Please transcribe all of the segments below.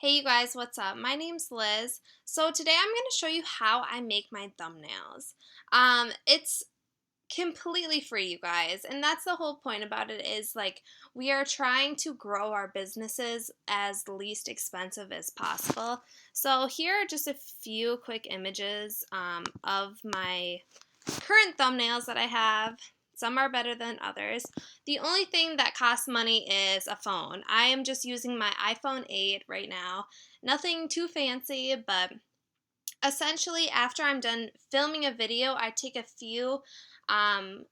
Hey you guys, what's up? My name's Liz. So today I'm going to show you how I make my thumbnails. It's completely free, you guys, and that's the whole point about it is like we are trying to grow our businesses as least expensive as possible. So here are just a few quick images of my current thumbnails that I have. Some are better than others. The only thing that costs money is a phone. I am just using my iPhone 8 right now. Nothing too fancy, but essentially after I'm done filming a video, I take a few um,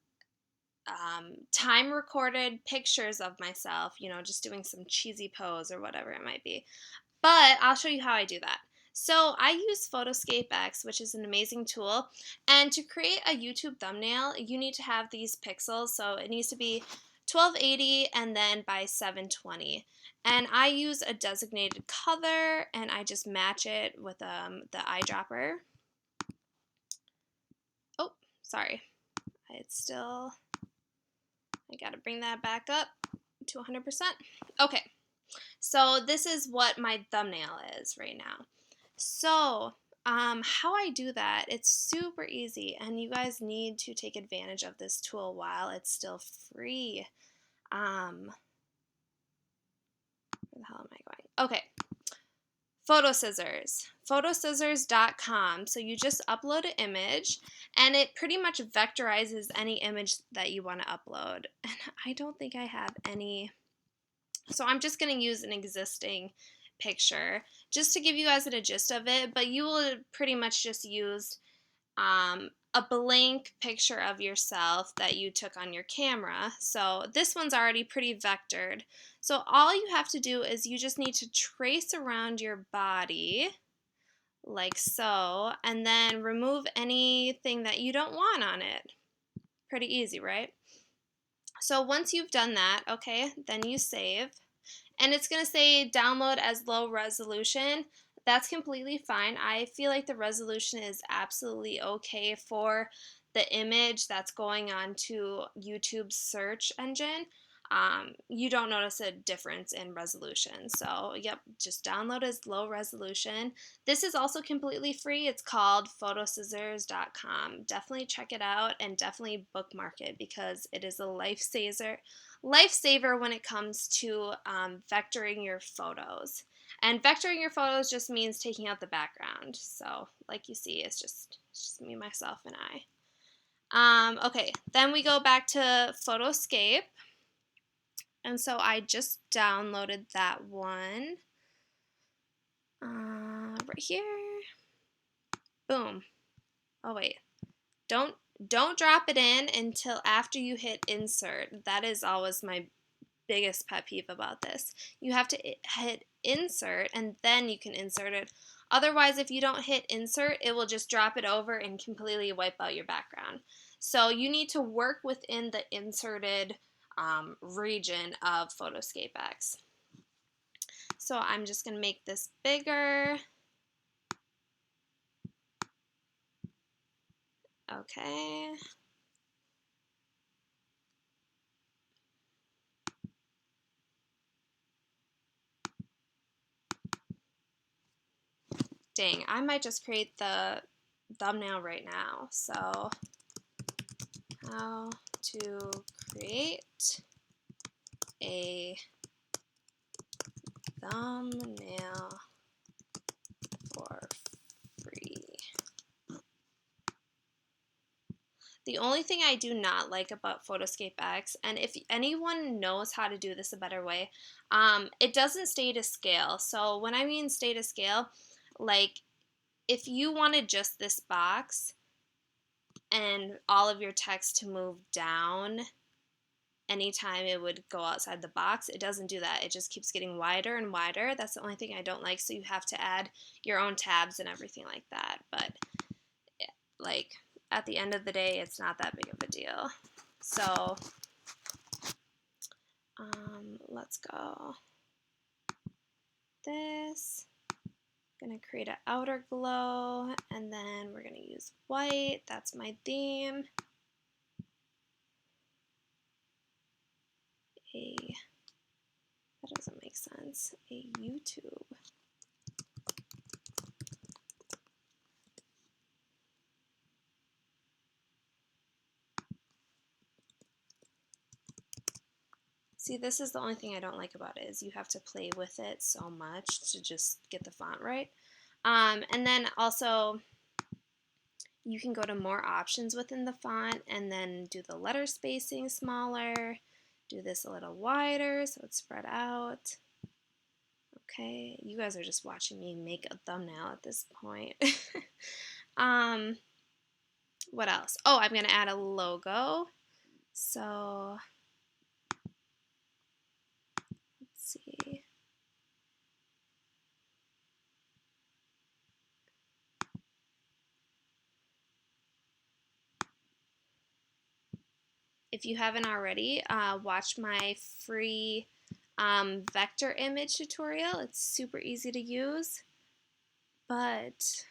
time recorded pictures of myself, just doing some cheesy pose or whatever it might be. But I'll show you how I do that. So I use PhotoScapeX, which is an amazing tool. And to create a YouTube thumbnail, you need to have these pixels. So it needs to be 1280 and then by 720. And I use a designated color and I just match it with the eyedropper. Oh, sorry. I gotta bring that back up to 100%. Okay. So this is what my thumbnail is right now. So how I do that, it's super easy, and you guys need to take advantage of this tool while it's still free. Where the hell am I going? Okay. Photo Scissors. Photoscissors.com. So you just upload an image and it pretty much vectorizes any image that you want to upload. And I don't think I have any. So I'm just going to use an existing picture just to give you guys a gist of it, but you will pretty much just use a blank picture of yourself that you took on your camera. So this one's already pretty vectored. So all you have to do is you just need to trace around your body like so, and then remove anything that you don't want on it. Pretty easy, right? So once you've done that, okay, then you save. And it's going to say download as low resolution. That's completely fine. I feel like the resolution is absolutely okay for the image that's going on to YouTube's search engine. You don't notice a difference in resolution. So, yep, just download as low resolution. This is also completely free. It's called photoscissors.com. Definitely check it out and definitely bookmark it because it is a lifesaver when it comes to vectoring your photos. And vectoring your photos just means taking out the background. So, like you see, it's just me, myself, and I. Okay, then we go back to Photoscape. And so I just downloaded that one right here. Boom. Oh wait, don't drop it in until after you hit insert. That is always my biggest pet peeve about this. You have to hit insert and then you can insert it. Otherwise, if you don't hit insert, it will just drop it over and completely wipe out your background. So you need to work within the inserted region of PhotoScapeX. So I'm just going to make this bigger. Okay. Dang, I might just create the thumbnail right now. So, how to create a thumbnail for free. The only thing I do not like about PhotoScapeX, and if anyone knows how to do this a better way, it doesn't stay to scale. So when I mean stay to scale, like if you wanted just this box and all of your text to move down anytime it would go outside the box, it doesn't do that. It just keeps getting wider and wider. That's the only thing I don't like. So you have to add your own tabs and everything like that. But like at the end of the day, it's not that big of a deal. So let's go this. I'm gonna create an outer glow and then we're gonna use white. That's my theme. That doesn't make sense. A YouTube See, this is the only thing I don't like about it, is you have to play with it so much to just get the font right. And then also you can go to more options within the font and then do the letter spacing smaller, do this a little wider so it's spread out. Okay, you guys are just watching me make a thumbnail at this point. What else? Oh, I'm going to add a logo. So, let's see. If you haven't already, watch my free vector image tutorial. It's super easy to use, but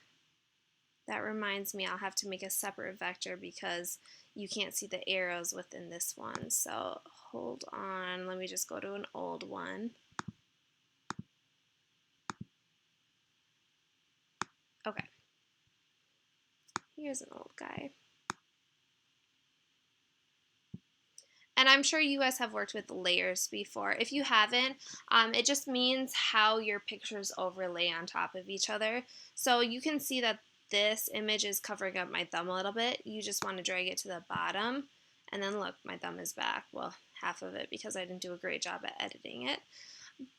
that reminds me I'll have to make a separate vector because you can't see the arrows within this one. So hold on, let me just go to an old one. Okay, here's an old guy. And I'm sure you guys have worked with layers before. If you haven't, it just means how your pictures overlay on top of each other. So you can see that this image is covering up my thumb a little bit. You just want to drag it to the bottom. And then look, my thumb is back. Well, half of it because I didn't do a great job at editing it.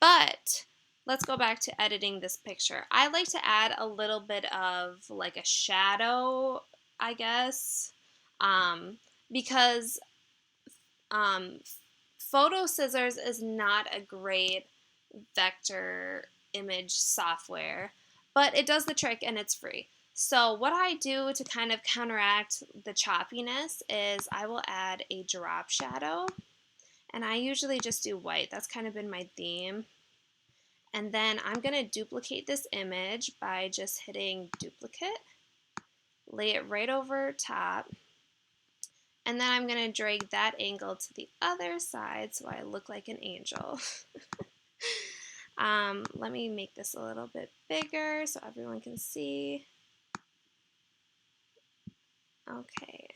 But let's go back to editing this picture. I like to add a little bit of like a shadow, I guess, because Photo Scissors is not a great vector image software, but it does the trick and it's free. So what I do to kind of counteract the choppiness is I will add a drop shadow, and I usually just do white. That's kind of been my theme. And then I'm going to duplicate this image by just hitting duplicate, lay it right over top, and then I'm going to drag that angle to the other side so I look like an angel. Let me make this a little bit bigger so everyone can see. Okay.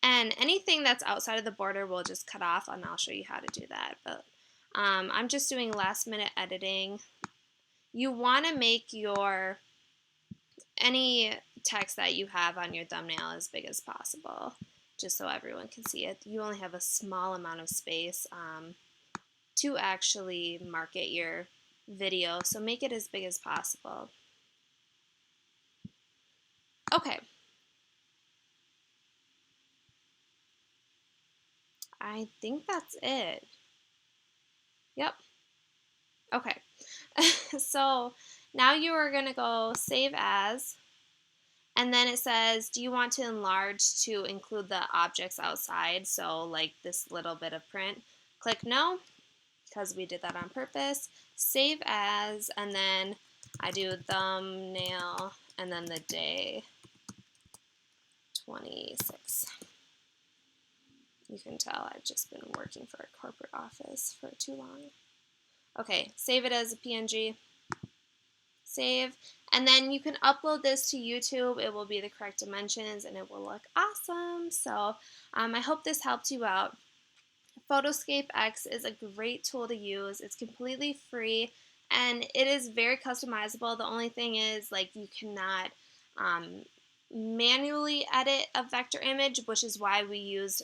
And anything that's outside of the border we'll just cut off, and I'll show you how to do that. But I'm just doing last minute editing. You want to make your any text that you have on your thumbnail as big as possible, just so everyone can see it. You only have a small amount of space to actually market your video, so make it as big as possible. Okay. I think that's it. Yep. Okay. So now you are going to go save as, and then it says, do you want to enlarge to include the objects outside? So like this little bit of print. Click no, because we did that on purpose. Save as, and then I do thumbnail, and then the day 26. You can tell I've just been working for a corporate office for too long. Okay, save it as a PNG. Save. And then you can upload this to YouTube. It will be the correct dimensions and it will look awesome. So I hope this helped you out. PhotoScapeX is a great tool to use. It's completely free and it is very customizable. The only thing is, like, you cannot manually edit a vector image, which is why we used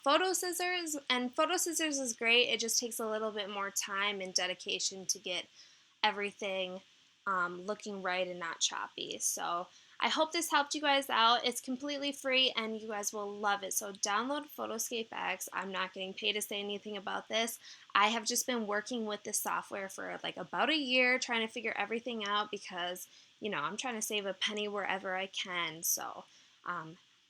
Photo Scissors. And Photo Scissors is great. It just takes a little bit more time and dedication to get everything looking right and not choppy. So I hope this helped you guys out. It's completely free and you guys will love it. So download PhotoScapeX. I'm not getting paid to say anything about this. I have just been working with this software for like about a year, trying to figure everything out because, you know, I'm trying to save a penny wherever I can. So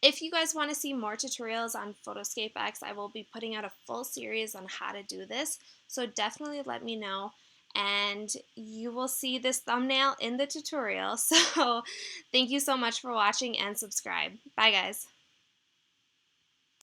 if you guys want to see more tutorials on PhotoScapeX, I will be putting out a full series on how to do this. So definitely let me know. And you will see this thumbnail in the tutorial. So thank you so much for watching and subscribe. Bye guys.